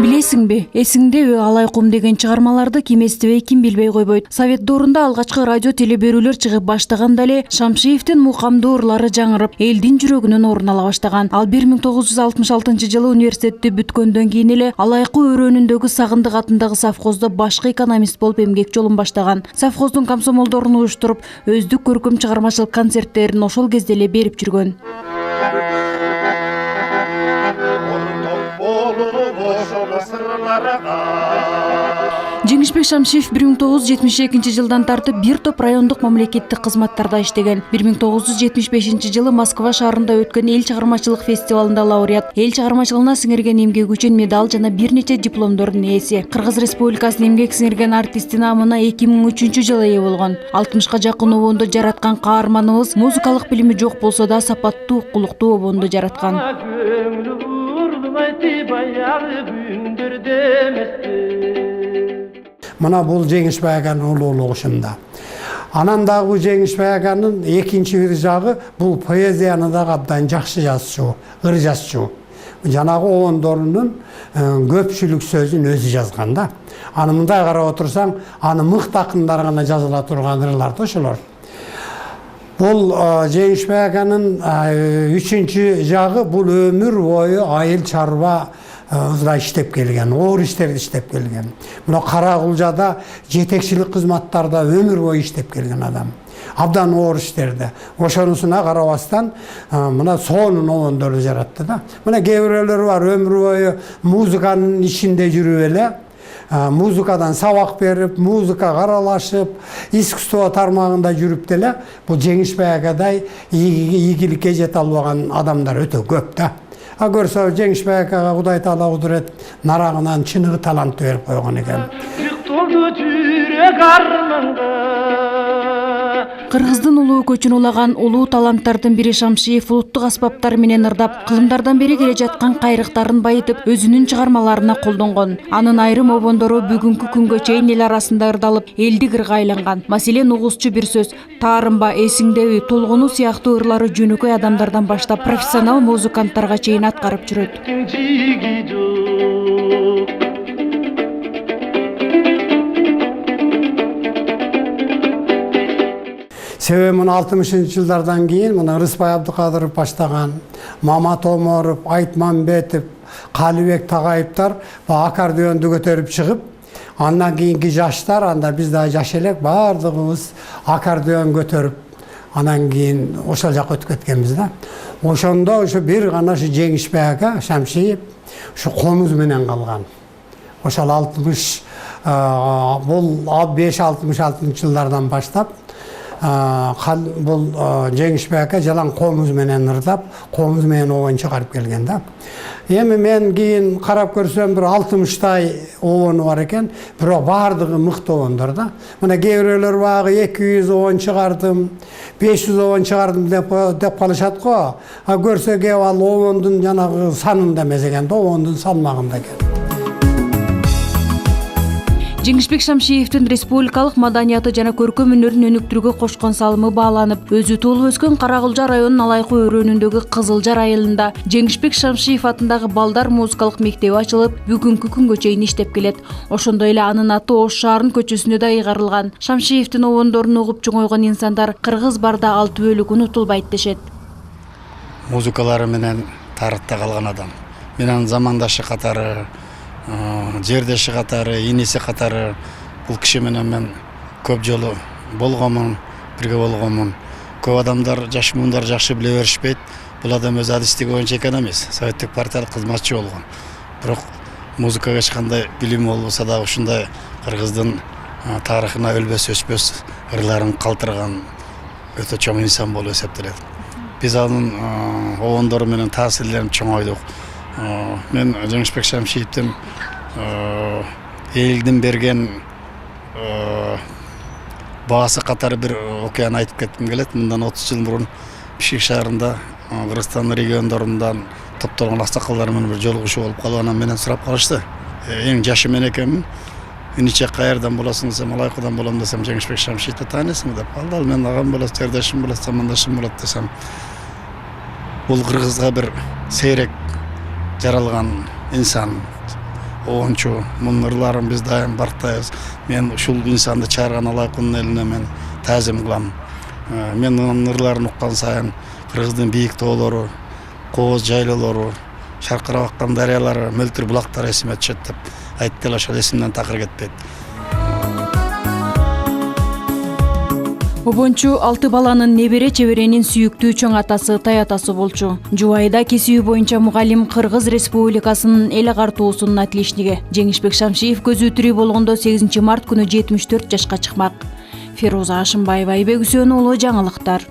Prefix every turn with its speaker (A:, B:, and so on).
A: Билесиңби, эсиңдеби Алайкум деген чыгармаларды ким эстебей, ким билбей койбойт. Совет доорунда алгачкы радио телеберүүлөр чыгып баштаганда эле Шамшиевдин мукамдуу ырлары жаңырып, элдин жүрөгүнөн орун ала баштаган. Ал 1966-жылы университетти бүткөндөн кийин эле Алайкуу өрөөнүндөгү Сагындык атындагы совхоздо башкы экономист болуп эмгек жолун баштаган. Совхоздун комсомолдорун уюштуруп, өздүк көркөм чыгармачылык концерттерин ошол кезде эле берип жүргөн. 1972 жылдан тартып бир топ райондук мамлекеттик кызматтарда иштеген. 1975 Москва шаарында өткөн эл чыгармачылык фестивалында лауреат, эл чыгармачылыгына сиңирген эмгеги үчүн медаль жана бир нече дипломдордун ээси. Кыргыз Республикасынын эмгек сиңирген артисти намына 2003 жылы ээ болгон. 60ка жакын обонду жараткан каарманыбыз музыкалык билими жок болсо да сапаттуу, укулуктуу обонду жараткан.
B: Мына бул Жеңишбай аганын улуулугу ушунда. Анан дагы бул Жеңишбай аганын экинчи бир жагы бул поэзияны дагы абдан жакшы жазчу, ыр жазчу. Жанагы обондорунун көпчүлүк сөзүн өзү жазган да. Аны мындай карап отурсаң, аны мыкты акындар гана жазыла турган ырлар да ошолор. Бул Жеңишбай аганын үчүнчү жагы бул өмүр бою айыл чарба иштеп келген, оор иштерди иштеп келген. Мына Каракулжада жетекчилик кызматтарда өмүр бою иштеп келген адам. Абдан оор иштерди. Ошонусуна карабастан мына сонун обондорду жаратты да. Мына кээ бирөөлөр бар өмүр бою музыканын ичинде жүрүп эле, музыкадан сабак берип, музыка каралашып, искусство тармагында жүрүп деле бул Жеңишбай агадай ийгиликке жете албаган адамдар өтө көп да. Көрсө Жеңишбай агага Кудай Таала кудурет нарагынан чыныгы талант берип койгон экен.
A: Кыргыздын улуу көчүн улаган улуу таланттардын бири Шамшиев улуттук аспаптар менен ырдап, кылымдардан бери келе жаткан кайрыктарын байытып, өзүнүн чыгармаларына колдонгон. Анын айрым обондору бүгүнкү күнгө чейин эл арасында ырдалып, элдик ырга айланган. Маселен, угузчу бир сөз, таарымба, эсиңдеби, толгону сыяктуу ырлары жөнөкөй адамдардан баштап профессионал музыканттарга чейин аткарып жүрөт.
B: Себеби мына 60-жылдардан кийин мына Рыспай Абдыкадыров баштаган, Мамат Оморов, Айтмамбетов, Калыбек Тагайыптар аккордеонду көтөрүп чыгып, андан кийинки жаштар, анда биз да жаш элек бардыгыбыз аккордеон көтөрүп, анан кийин ошол жака өтүп кеткенбиз да. Ошондо ошо бир гана ушу Жеңишбай ага Шамшиев ушу комуз менен калган. Ошол 60 бул 5-66 жылдардан баштап бул Жеңишбай ага жалаң комуз менен ырдап, комуз менен обон чыгарып келген да. Эми мен кийин карап көрсөм бир 60тай обону бар экен, бирок бардыгы мыкты обондор да. Мына кээ бирөөлөр багы 200 обон чыгардым, 500 обон чыгардым деп калышат го. Көрсө кеп ал обондун жанагы санында эмес экен да, обондун салмагында экен.
A: Жеңишбек Шамшиевдин республикалык маданияты жана көркөм өнөрүн өнүктүрүүгө кошкон салымы бааланып, өзү туулуп өскөн Каракулжа районунун Алайкуу өрөөнүндөгү Кызылжар айылында Жеңишбек Шамшиев атындагы балдар музыкалык мектеби ачылып, бүгүнкү күнгө чейин иштеп келет. Ошондой эле анын аты Ош шаарынын көчөсүнө да ыйгарылган. Шамшиевдин обондорун угуп чоңойгон инсандар кыргыз барда ал түбөлүк унутулбайт дешет.
C: Музыкалары менен тарыхта калган адам. Менин замандашы катары, жердеши катары, инеси катары бул киши менен мен көп жолу болгонмун, бирге болгонмун. Көп адамдар, жаш муундар жакшы биле беришпейт. Бул адам өз адистиги боюнча экономист, советтик партиялык кызматчы болгон. Бирок музыкага эч кандай билими болбосо да ушундай кыргыздын тарыхына өлбөс өчпөс ырларын калтырган өтө чоң инсан болуп эсептелет. Биз анын обондору менен таасирленип чоңойдук. Мен Жеңишбек Шамшиевдин элдин берген баасы катары бир окуяны айтып кетким келет. Мындан 30 жыл мурун Бишкек шаарында Кыргызстан региондорундан топтолгон аксакалдар менен бир жолугушуу болуп калып, анан менен сурап калышты. Эң жашы мен экенмин. Иниче каердан болосуң десем, Алайкуудан болом десем, Жеңишбек Шамшиевди тааныйсың деп. Ал мен агам болот, жердешим болот, замандашым болот десем. Бул кыргызга бир сейрек жаралган инсан. оончу мунун ырларын биз дайым барктайбыз. Мен ушул инсанды чыгарган Алай кулдун элине мен таазим кылам. Мен анын ырларын уккан сайын Кыргыздын бийик тоолору, кооз жайлоолору, шаркырап аккан дарыялары, мөлтүр булактар эсиме түшөт деп айтты эле, ошол эсимден такыр кетпейт.
A: Обончу 6 баланын небере чеберенин сүйүктүү чоң атасы, тай атасы болчу. Жубайда кесиби боюнча мугалим Кыргыз Республикасынын эл агартуусунун отличниги. Жеңишбек Шамшиев көзү тирүү болгондо 8 март күнү 74 жашка чыкмак. Феруза Ашымбаева, Айбек Үсөнұлы, жаңылыктар.